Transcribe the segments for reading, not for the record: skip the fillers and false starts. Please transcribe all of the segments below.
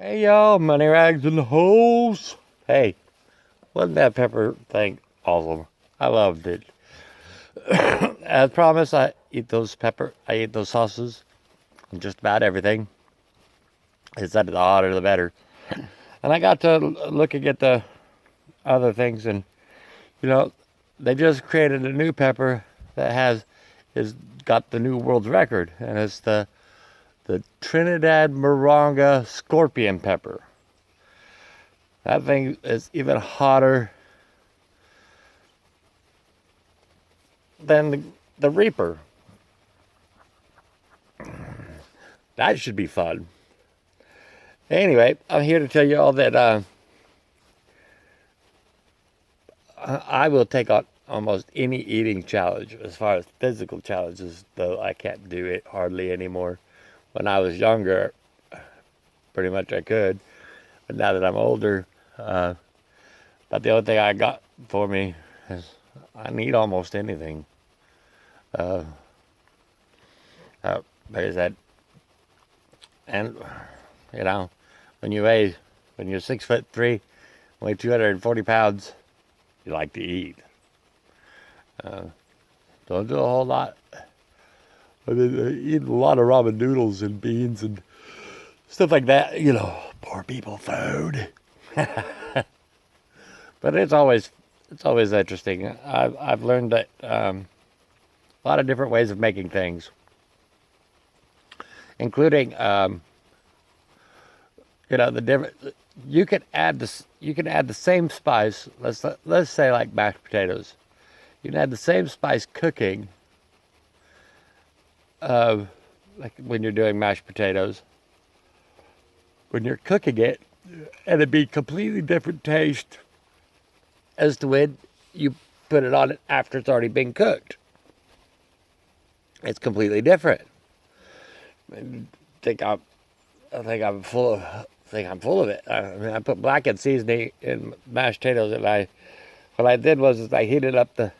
Hey y'all, Money Rags in the holes. Hey, wasn't that pepper thing awesome? I loved it. As promised, I eat those sauces and just about everything. Instead of the hotter the better. And I got to looking at the other things, and you know, they just created a new pepper that is got the new world's record, and it's the Trinidad Moronga Scorpion pepper. That thing is even hotter than the Reaper. That should be fun. Anyway, I'm here to tell you all that I will take on almost any eating challenge as far as physical challenges, though I can't do it hardly anymore. When I was younger, pretty much I could, but now that I'm older, about the only thing I got for me is I can eat almost anything. Uh, there's that, and you know, when you weigh, when you're 6'3", weigh 240 pounds, you like to eat. Uh, don't do a whole lot. I mean, I eat a lot of ramen noodles and beans and stuff like that. You know, poor people food. But it's always interesting. I've learned that a lot of different ways of making things, including the different. You can add the same spice. Let's say like mashed potatoes. You can add the same spice cooking, like when you're doing mashed potatoes. When you're cooking it, and it'd be completely different taste as to when you put it on it after it's already been cooked. It's completely different. I think I'm, I think I'm full of it. I mean, I put blackened seasoning in mashed potatoes, and what I did was I heated up the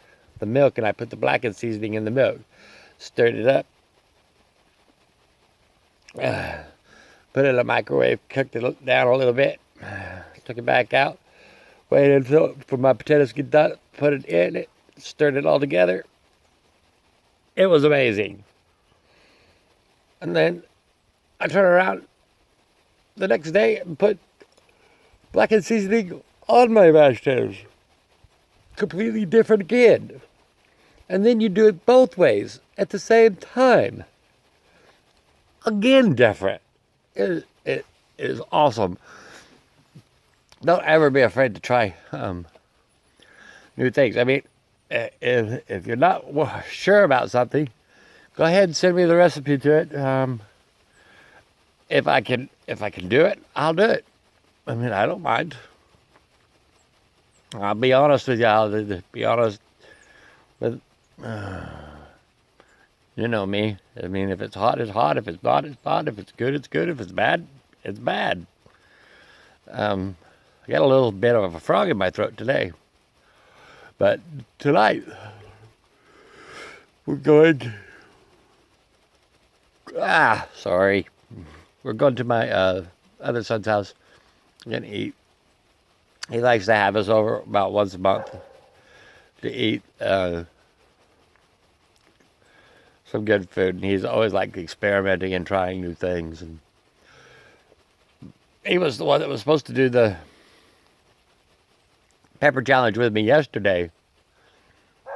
milk, and I put the blackened seasoning in the milk, stirred it up, put it in the microwave, cooked it down a little bit, took it back out, waited for my potatoes to get done, put it in it, stirred it all together. It was amazing. And then I turned around the next day and put blackened seasoning on my mashed potatoes. Completely different again. And then you do it both ways at the same time. Again, different. It is awesome. Don't ever be afraid to try new things. I mean, if you're not sure about something, go ahead and send me the recipe to it. If I can do it, I'll do it. I mean, I don't mind. I'll be honest with you. I'll be honest with, you know me. I mean, if it's hot, it's hot. If it's not, it's not. If it's good, it's good. If it's bad, it's bad. I got a little bit of a frog in my throat today. But tonight, we're going... sorry. We're going to my other son's house and eat. He likes to have us over about once a month to eat some good food. And he's always like experimenting and trying new things. And he was the one that was supposed to do the pepper challenge with me yesterday.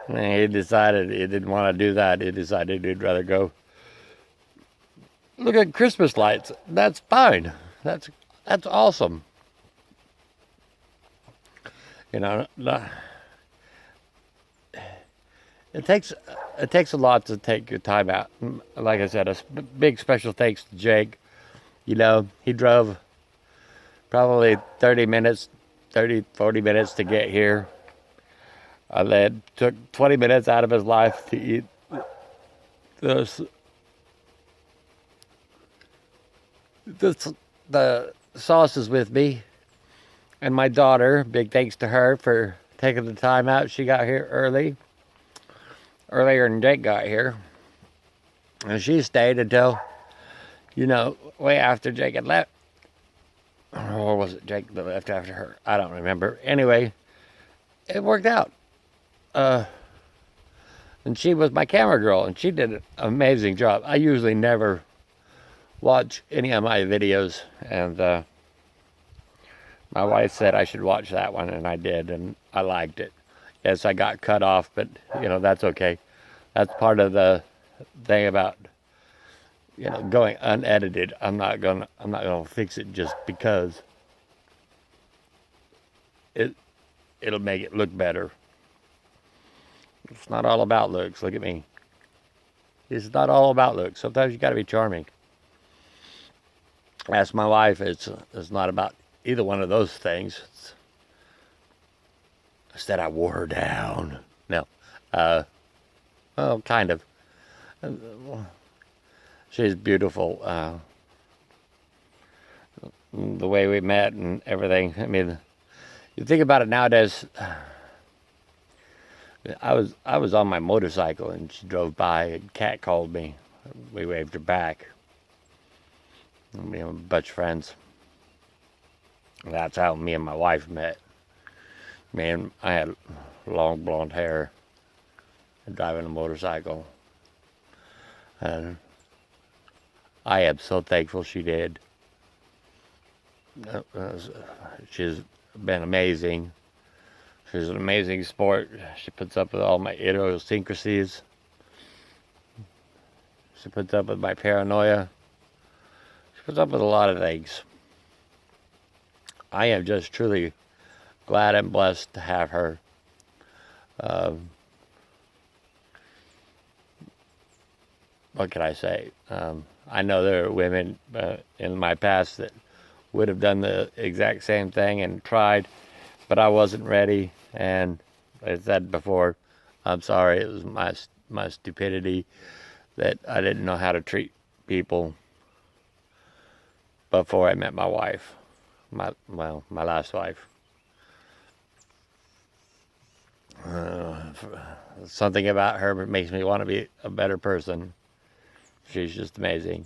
And he decided he didn't want to do that. He decided he'd rather go look at Christmas lights. That's fine. That's awesome. You know, it takes a lot to take your time out. Like I said, a big special thanks to Jake. You know, he drove probably 40 minutes to get here. And then took 20 minutes out of his life to eat the sauces with me. And my daughter, big thanks to her for taking the time out. She got here earlier than Jake got here. And she stayed until, way after Jake had left. or was it Jake that left after her? I don't remember. Anyway, it worked out. And she was my camera girl, and she did an amazing job. I usually never watch any of my videos, and my wife said I should watch that one, and I did, and I liked it. Yes, I got cut off, but that's okay. That's part of the thing about going unedited. I'm not gonna fix it just because it'll make it look better. It's not all about looks. Look at me. It's not all about looks. Sometimes you got to be charming. Ask my wife. It's not about either one of those things. Instead, I wore her down. No. Well, kind of. She's beautiful. The way we met and everything. I mean, you think about it nowadays. I was on my motorcycle and she drove by and Kat called me. We waved her back. We were a bunch of friends. That's how me and my wife met. Man, I had long blonde hair and driving a motorcycle. And I am so thankful she did. She's been amazing. She's an amazing sport. She puts up with all my idiosyncrasies. She puts up with my paranoia. She puts up with a lot of things. I am just truly glad and blessed to have her. What can I say? I know there are women in my past that would have done the exact same thing and tried, but I wasn't ready. And like I said before, I'm sorry. It was my stupidity that I didn't know how to treat people before I met my wife. My last wife. Something about her makes me want to be a better person. She's just amazing.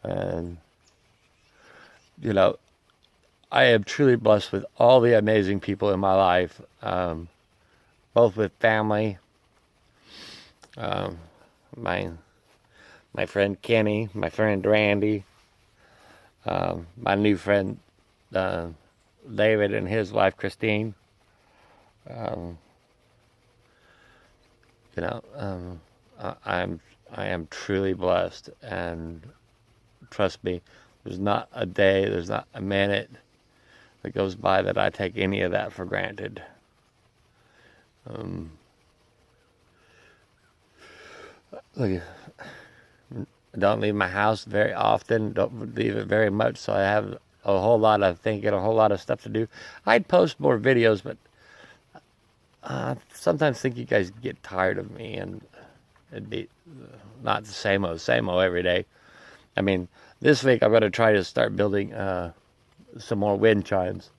And, I am truly blessed with all the amazing people in my life, both with family, my friend Kenny, my friend Randy, my new friend David and his wife Christine. I am truly blessed, and trust me, there's not a day, there's not a minute that goes by that I take any of that for granted. Look, don't leave my house very often, don't leave it very much, so I have a whole lot of thinking, a whole lot of stuff to do. I'd post more videos, but sometimes think you guys get tired of me, and it'd be not the same old every day. I mean, this week I'm going to try to start building some more wind chimes.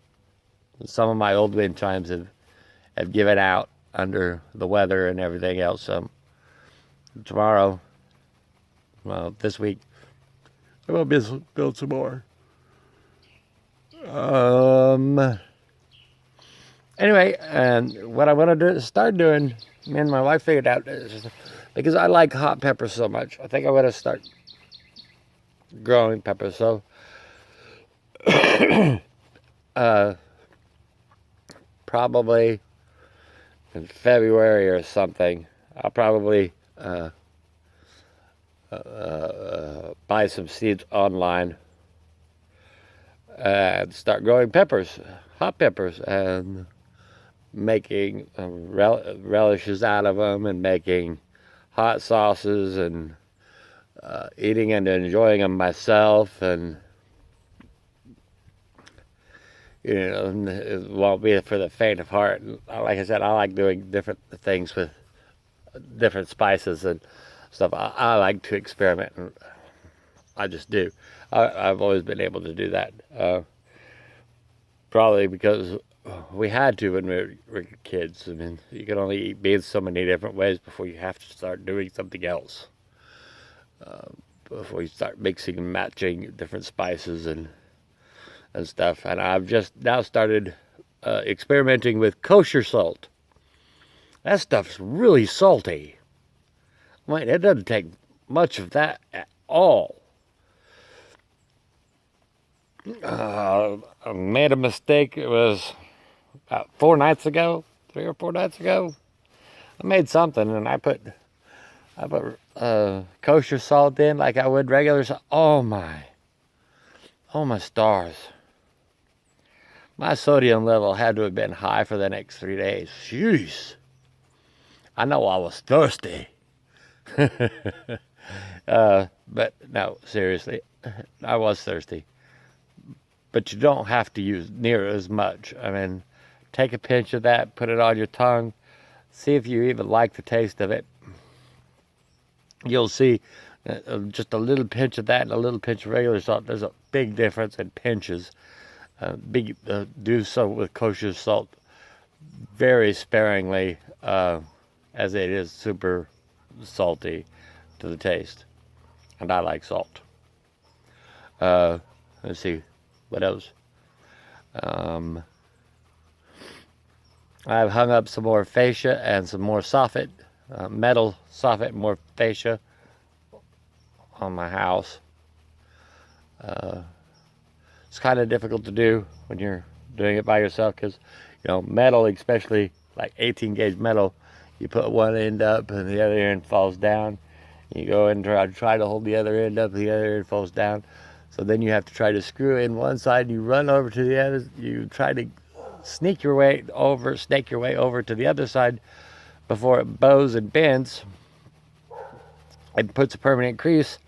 Some of my old wind chimes have given out under the weather and everything else. So tomorrow, this week, I'm going to build some more. Anyway, and what I want to start doing, me and my wife figured out, is because I like hot peppers so much, I think I want to start growing peppers. So, probably in February or something, I'll probably buy some seeds online and start growing peppers, hot peppers, and making relishes out of them, and making hot sauces, and eating and enjoying them myself. And it won't be for the faint of heart. Like I said, I like doing different things with different spices and stuff. I like to experiment, and I just do. I've always been able to do that. Probably because we had to when we were kids. I mean, you can only eat beans so many different ways before you have to start doing something else. Before you start mixing and matching different spices and and stuff. And I've just now started experimenting with kosher salt. That stuff's really salty. I mean, it doesn't take much of that at all. I made a mistake. It was about 4 nights ago, 3 or 4 nights ago. I made something and I put kosher salt in like I would regular salt. Oh my stars. My sodium level had to have been high for the next 3 days. Jeez. I know I was thirsty. But no, seriously, I was thirsty. But you don't have to use near as much. I mean, take a pinch of that, put it on your tongue, see if you even like the taste of it. You'll see just a little pinch of that and a little pinch of regular salt. There's a big difference in pinches. Do so with kosher salt very sparingly, as it is super salty to the taste. And I like salt. Let's see, what else? I've hung up some more fascia and some more soffit, metal soffit, more fascia on my house. It's kind of difficult to do when you're doing it by yourself because, metal, especially like 18 gauge metal, you put one end up and the other end falls down. You go and try to hold the other end up, the other end falls down. So then you have to try to screw in one side and you run over to the other. You try to snake your way over to the other side before it bows and bends and puts a permanent crease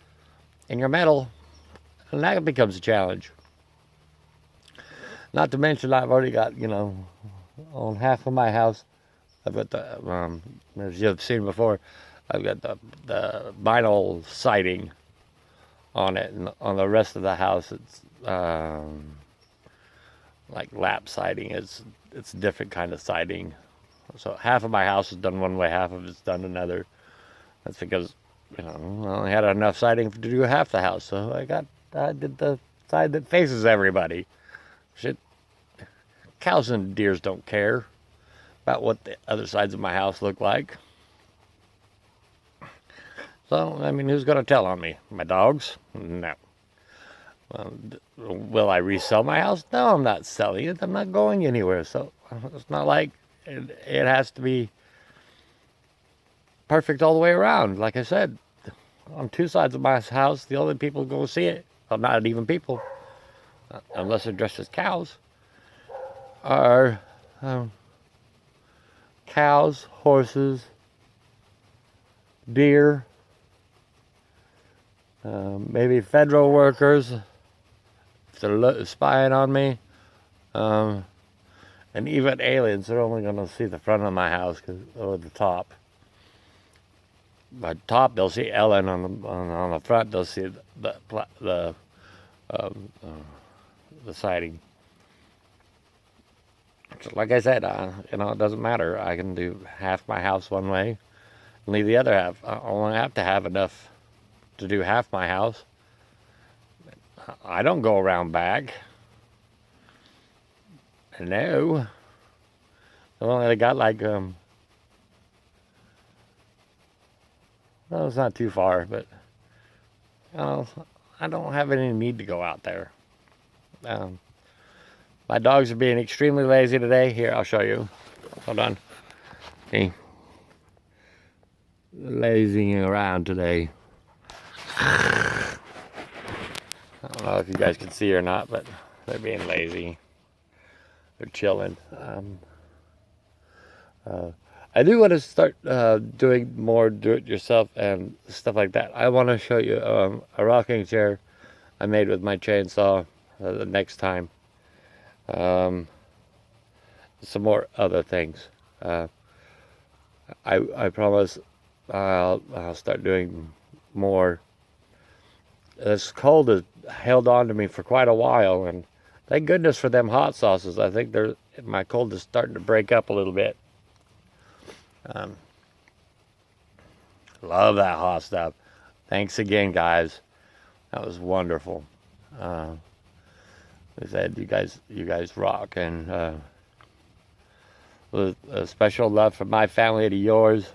in your metal. And that becomes a challenge. Not to mention, I've already got, on half of my house, I've got the, as you've seen before, I've got the vinyl siding on it, and on the rest of the house, it's like lap siding. It's a different kind of siding. So half of my house is done one way, half of it's done another. That's because I only had enough siding to do half the house, so I did the side that faces everybody. Shit, cows and deers don't care about what the other sides of my house look like. So, I mean, who's going to tell on me? My dogs? No. Will I resell my house? No, I'm not selling it. I'm not going anywhere. So, it's not like it has to be perfect all the way around. Like I said, on 2 sides of my house, the only people go see it, well, not even people, unless they're dressed as cows, are cows, horses, deer, maybe federal workers, if they're spying on me, and even aliens. They're only going to see the front of my house or the top. By top, they'll see Ellen on the front. They'll see the siding. So like I said, it doesn't matter. I can do half my house one way and leave the other half. I only have to have enough to do half my house. I don't go around back. No. I got like, well, it's not too far, but, I don't have any need to go out there. My dogs are being extremely lazy today. Here, I'll show you. Hold on. See? Lazying around today. I don't know if you guys can see or not, but they're being lazy. They're chilling. I do want to start doing more do-it-yourself and stuff like that. I want to show you a rocking chair I made with my chainsaw the next time. Some more other things. I promise I'll start doing more. This cold has held on to me for quite a while, and thank goodness for them hot sauces. I think my cold is starting to break up a little bit. Love that hot stuff. Thanks again, guys. That was wonderful. I said, you guys rock, and with a special love from my family to yours.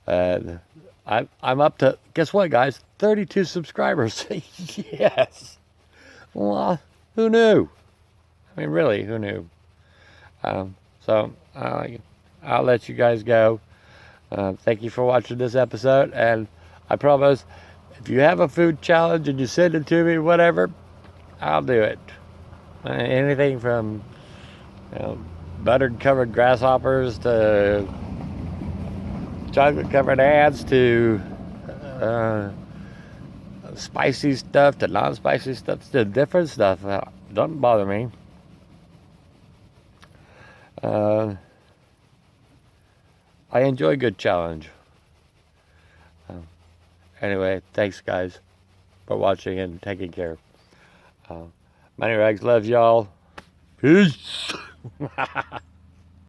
And I'm up to, guess what, guys? 32 subscribers. Yes. Well, who knew? I mean, really, who knew? So I'll let you guys go. Thank you for watching this episode, and I promise, if you have a food challenge and you send it to me, whatever, I'll do it. Anything from buttered covered grasshoppers to chocolate covered ants to spicy stuff to non-spicy stuff to different stuff. Doesn't bother me. I enjoy a good challenge. Anyway, thanks guys for watching and taking care. Money Rags loves y'all. Peace.